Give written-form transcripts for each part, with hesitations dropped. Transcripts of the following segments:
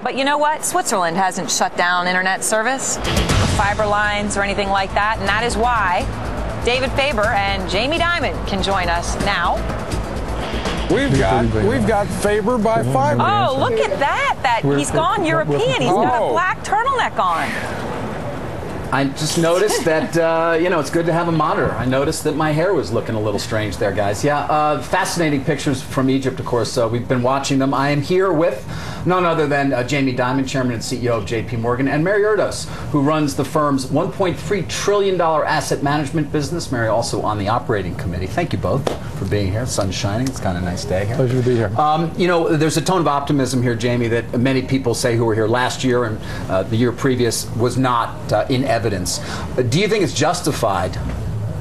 But you know what? Switzerland hasn't shut down internet service, fiber lines, or anything like that. And that is why David Faber and Jamie Dimon can join us now. We've got Faber by fiber. Oh, look at that. He's gone European. He's got a black turtleneck on. I just noticed that, it's good to have a monitor. I noticed that my hair was looking a little strange there, guys. Yeah, fascinating pictures from Egypt, of course. We've been watching them. I am here with none other than Jamie Dimon, Chairman and CEO of J.P. Morgan, and Mary Erdos, who runs the firm's $1.3 trillion asset management business. Mary, also on the operating committee. Thank you both for being here. Sun's shining. It's kind of a nice day here. Pleasure to be here. There's a tone of optimism here, Jamie, that many people say who were here last year and the year previous was not in evidence. Do you think it's justified?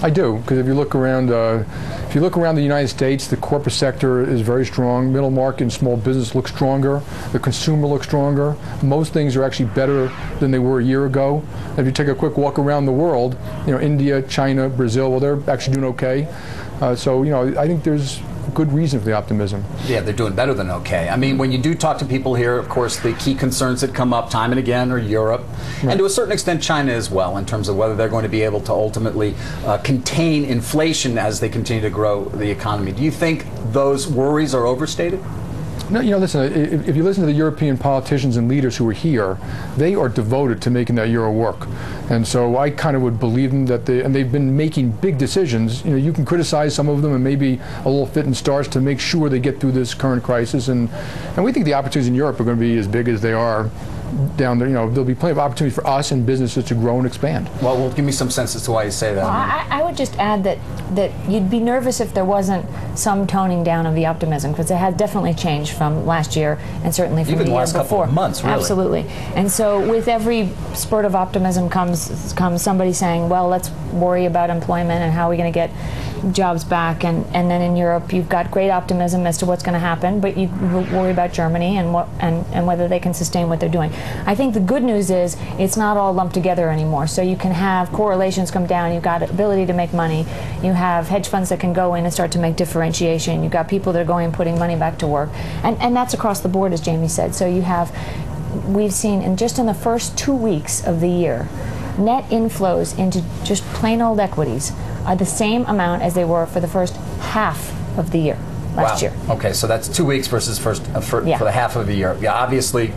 I do, because if you look around, the United States, the corporate sector is very strong. Middle market and small business look stronger. The consumer looks stronger. Most things are actually better than they were a year ago. If you take a quick walk around the world, India, China, Brazil, well, they're actually doing okay. I think there's good reason for the optimism. Yeah, they're doing better than okay. I mean, when you do talk to people here, of course, the key concerns that come up time and again are Europe, and to a certain extent China as well, in terms of whether they're going to be able to ultimately contain inflation as they continue to grow the economy. Do you think those worries are overstated? No, listen, if you listen to the European politicians and leaders who are here, they are devoted to making that euro work. And so I kind of would believe them that they've been making big decisions. You can criticize some of them and maybe a little fit and starts to make sure they get through this current crisis. And we think the opportunities in Europe are going to be as big as they are down there. There'll be plenty of opportunity for us and businesses to grow and expand. Well, give me some sense as to why you say that. Well, I would just add that you'd be nervous if there wasn't some toning down of the optimism, because it has definitely changed from last year and certainly from even the year last before. Couple of months, really. Absolutely. And so with every spurt of optimism comes somebody saying, well, let's worry about employment and how are we going to get jobs back, and then in Europe you've got great optimism as to what's going to happen, but you worry about Germany and whether they can sustain what they're doing. I think the good news is it's not all lumped together anymore, so you can have correlations come down, you've got ability to make money, you have hedge funds that can go in and start to make differentiation, you've got people that are going and putting money back to work, and that's across the board, as Jamie said. So we've seen just in the first 2 weeks of the year, net inflows into just plain old equities are the same amount as they were for the first half of the year last year. Okay, so that's 2 weeks versus for the half of the year. Yeah, obviously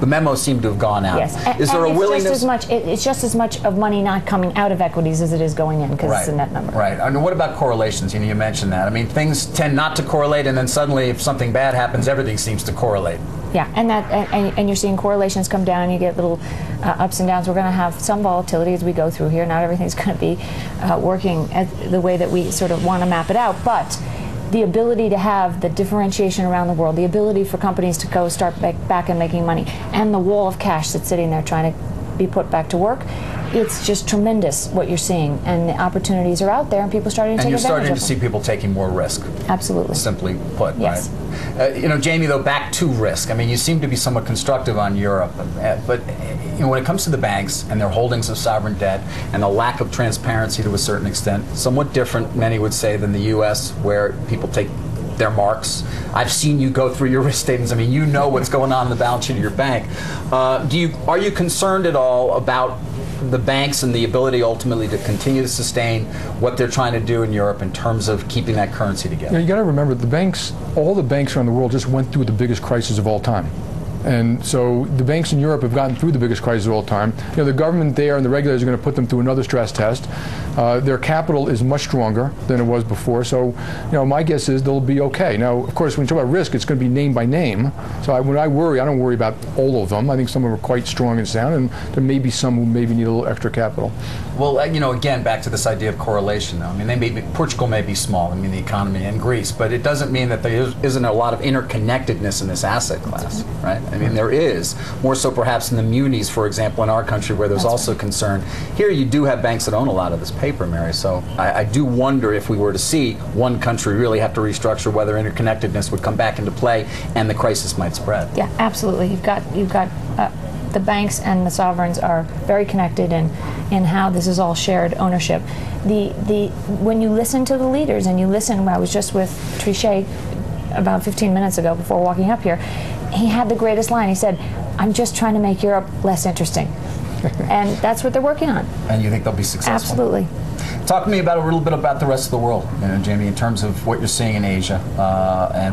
the memo seemed to have gone out. Yes. Is there a willingness? It's just as much of money not coming out of equities as it is going in, because it's a net number. Right. I mean, what about correlations? You mentioned that. I mean, things tend not to correlate, and then suddenly, if something bad happens, everything seems to correlate. Yeah, and you're seeing correlations come down. You get little ups and downs. We're going to have some volatility as we go through here. Not everything's going to be working the way that we sort of want to map it out, but the ability to have the differentiation around the world, the ability for companies to go start back and making money, and the wall of cash that's sitting there trying to be put back to work, it's just tremendous what you're seeing, and the opportunities are out there, and people starting to take advantage of them. And you're starting to see people taking more risk. Absolutely. Simply put, yes. Right? Jamie, though, back to risk. I mean, you seem to be somewhat constructive on Europe, but when it comes to the banks and their holdings of sovereign debt and the lack of transparency to a certain extent, somewhat different, many would say, than the U.S., where people take their marks. I've seen you go through your risk statements. I mean, you know what's going on in the balance sheet of your bank. Are you concerned at all about the banks and the ability ultimately to continue to sustain what they're trying to do in Europe in terms of keeping that currency together? You got to remember, all the banks around the world just went through the biggest crisis of all time. And so the banks in Europe have gotten through the biggest crisis of all time. The government there and the regulators are going to put them through another stress test. Their capital is much stronger than it was before. So, my guess is they'll be okay. Now, of course, when you talk about risk, it's going to be name by name. So when I worry, I don't worry about all of them. I think some of them are quite strong and sound, and there may be some who maybe need a little extra capital. Well, again, back to this idea of correlation, though. I mean, Portugal may be small, the economy, and Greece, but it doesn't mean that there isn't a lot of interconnectedness in this asset class, right? I mean, there is, more so perhaps in the munis, for example, in our country, where there's also concern. Here you do have banks that own a lot of this paper, Mary, so I do wonder if we were to see one country really have to restructure, whether interconnectedness would come back into play and the crisis might spread. Yeah, absolutely. You've got the banks and the sovereigns are very connected in how this is all shared ownership. When you listen to the leaders, and you listen, I was just with Trichet about 15 minutes ago before walking up here, he had the greatest line. He said, "I'm just trying to make Europe less interesting." And that's what they're working on. And you think they'll be successful? Absolutely. Talk to me about a little bit about the rest of the world, Jamie, in terms of what you're seeing in Asia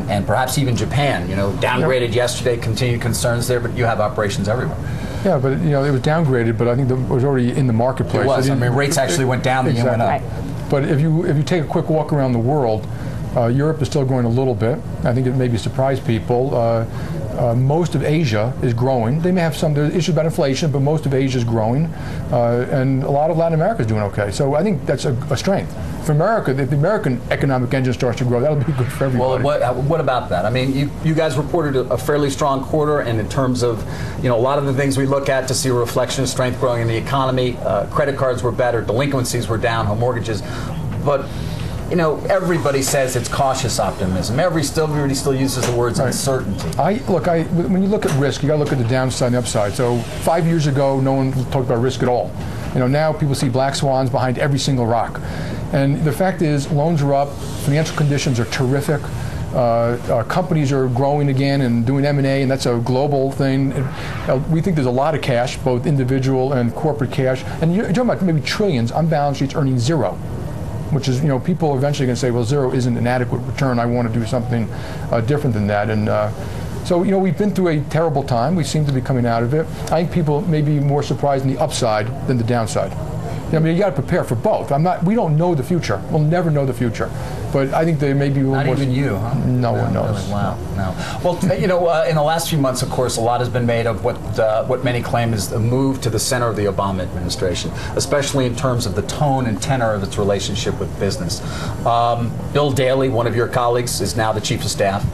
and perhaps even Japan. Downgraded yesterday, continued concerns there, but you have operations everywhere. Yeah, but it was downgraded, but I think it was already in the marketplace. It was. I mean, rates actually went down, the yen went up. Right. But if you take a quick walk around the world, Europe is still growing a little bit. I think it maybe surprised people. Most of Asia is growing. They may have some issues about inflation, but most of Asia is growing, and a lot of Latin America is doing okay. So I think that's a strength. For America, if the American economic engine starts to grow, that'll be good for everybody. Well, what about that? I mean, you guys reported a fairly strong quarter, and in terms of a lot of the things we look at to see a reflection of strength growing in the economy, credit cards were better, delinquencies were down, home mortgages, but everybody says it's cautious optimism. Everybody still uses the words uncertainty. When you look at risk, you got to look at the downside and the upside. So 5 years ago, no one talked about risk at all. Now people see black swans behind every single rock. And the fact is, loans are up, financial conditions are terrific. Companies are growing again and doing M&A, and that's a global thing. We think there's a lot of cash, both individual and corporate cash. And you're talking about maybe trillions on balance sheets earning zero. Which is, people are eventually going to say, well, zero isn't an adequate return. I want to do something different than that. And so, we've been through a terrible time. We seem to be coming out of it. I think people may be more surprised in the upside than the downside. I mean, you got to prepare for both. We don't know the future. We'll never know the future. But I think there may be a little more. Not even you, huh? No one knows. Really? Wow. No. Well, in the last few months, of course, a lot has been made of what many claim is a move to the center of the Obama administration, especially in terms of the tone and tenor of its relationship with business. Bill Daley, one of your colleagues, is now the chief of staff.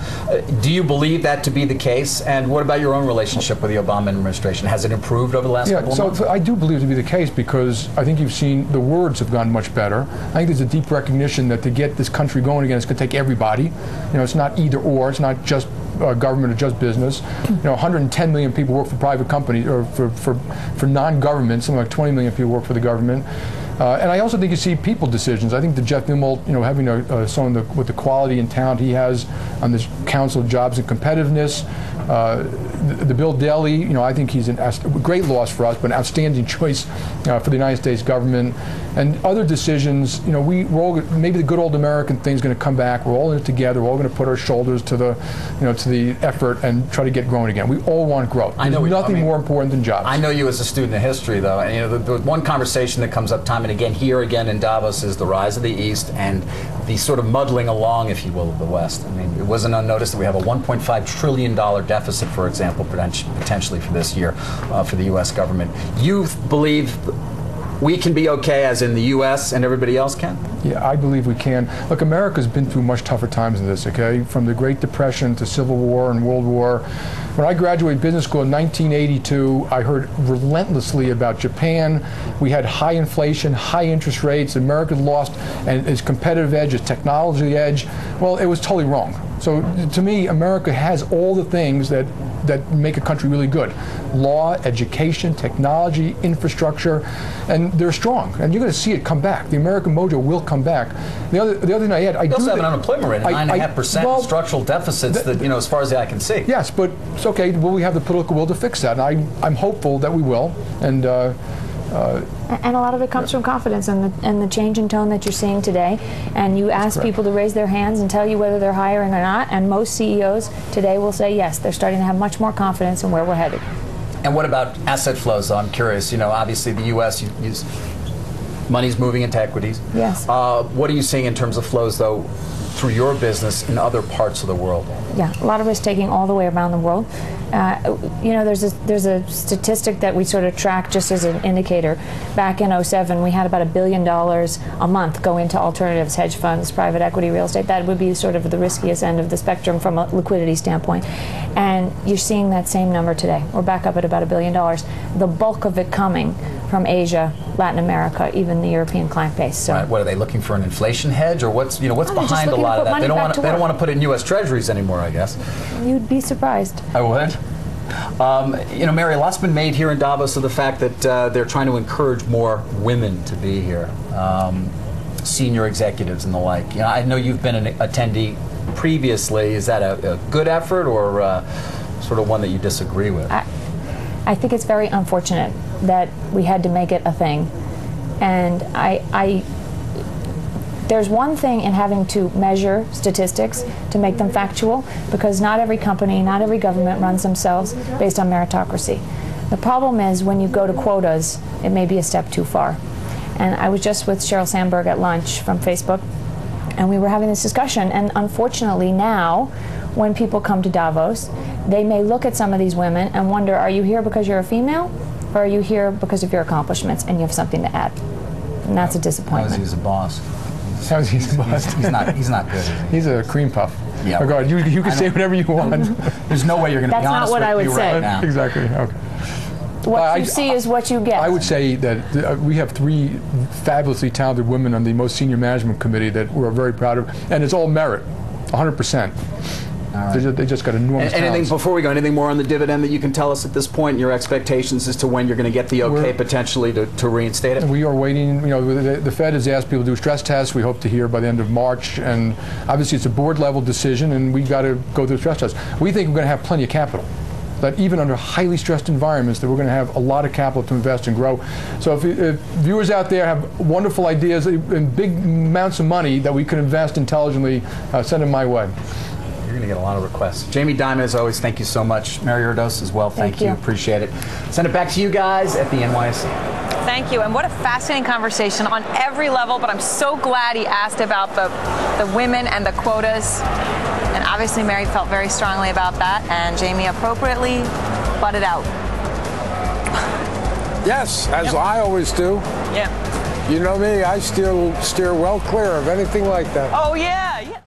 Do you believe that to be the case? And what about your own relationship with the Obama administration? Has it improved over the last couple of months? So I do believe it to be the case because I think you've seen the words have gotten much better. I think there's a deep recognition that to get this country going again, it's going to take everybody. It's not either or. It's not just government or just business. 110 million people work for private companies or for non-government. Something like 20 million people work for the government. And I also think you see people decisions. I think that Jeff Dimon, having someone with the quality and talent he has on this Council of Jobs and Competitiveness, the Bill Daley, I think he's a great loss for us, but an outstanding choice for the United States government. And other decisions, we're all, maybe the good old American thing's going to come back. We're all in it together. We're all going to put our shoulders to the effort and try to get growing again. We all want growth. There's nothing more important than jobs. I know you as a student of history, though, and the one conversation that comes up time and again here again in Davos is the rise of the East and the sort of muddling along, if you will, of the West. I mean, it wasn't unnoticed that we have a $1.5 trillion deficit, for example, potentially for this year for the U.S. government. You believe we can be okay, as in the U.S. and everybody else can? Yeah, I believe we can. Look, America's been through much tougher times than this, okay? From the Great Depression to Civil War and World War. When I graduated business school in 1982, I heard relentlessly about Japan. We had high inflation, high interest rates. America lost and its competitive edge, its technology edge. Well, it was totally wrong. So to me, America has all the things that make a country really good. Law, education, technology, infrastructure, and they're strong. And you're going to see it come back. The American mojo will come back. The other thing I add, you also have an unemployment rate of 9.5%, structural deficits that, as far as the eye can see. Yes, but it's okay. Will we have the political will to fix that? And I'm hopeful that we will. And a lot of it comes from confidence and the change in tone that you're seeing today. And you ask people to raise their hands and tell you whether they're hiring or not. And most CEOs today will say yes, they're starting to have much more confidence in where we're headed. And what about asset flows, though? I'm curious. Obviously the U.S. Money's moving into equities. Yes. What are you seeing in terms of flows, though, through your business in other parts of the world? Yeah, a lot of risk taking all the way around the world. There's a statistic that we sort of track just as an indicator. Back in 2007, we had about $1 billion a month go into alternatives, hedge funds, private equity, real estate. That would be sort of the riskiest end of the spectrum from a liquidity standpoint. And you're seeing that same number today. We're back up at about $1 billion. The bulk of it coming from Asia, Latin America, even the European client base. So, right. What are they looking for, an inflation hedge, or what's behind a lot of that? They don't want to put it in U.S. Treasuries anymore, I guess. You'd be surprised. I would. Mary, a lot's been made here in Davos of the fact that they're trying to encourage more women to be here, senior executives and the like. I know you've been an attendee previously. Is that a good effort or sort of one that you disagree with? I think it's very unfortunate that we had to make it a thing. And there's one thing in having to measure statistics to make them factual, because not every company, not every government runs themselves based on meritocracy. The problem is when you go to quotas, it may be a step too far. And I was just with Sheryl Sandberg at lunch from Facebook, and we were having this discussion. And unfortunately now, when people come to Davos, they may look at some of these women and wonder, are you here because you're a female, or are you here because of your accomplishments and you have something to add? And that's a disappointment. How is he as a boss? How is he as a boss? He's not good, is he? He's a cream puff. Yeah. Oh God, you can say whatever you want. There's no way you're going to be honest with me right now. That's not what I would say. Exactly. Okay. What you see is what you get. I would say that we have 3 fabulously talented women on the most senior management committee that we're very proud of, and it's all merit, 100%. Right. They just got enormous talents. Before we go, anything more on the dividend that you can tell us at this point, and your expectations as to when you're going to get the okay potentially to reinstate it? We are waiting. You know, the Fed has asked people to do stress tests. We hope to hear by the end of March, and obviously it's a board level decision, and we got to go through the stress test. We think we're going to have plenty of capital. That even under highly stressed environments, that we're going to have a lot of capital to invest and grow. So if viewers out there have wonderful ideas and big amounts of money that we could invest intelligently, send them my way. You're going to get a lot of requests. Jamie Dimon, as always, thank you so much. Mary Erdos as well, thank you. Appreciate it. Send it back to you guys at the NYSE. Thank you, and what a fascinating conversation on every level, but I'm so glad he asked about the women and the quotas. And obviously Mary felt very strongly about that, and Jamie appropriately butted out. Yes, as I always do. Yeah. You know me, I still steer well clear of anything like that. Oh, yeah.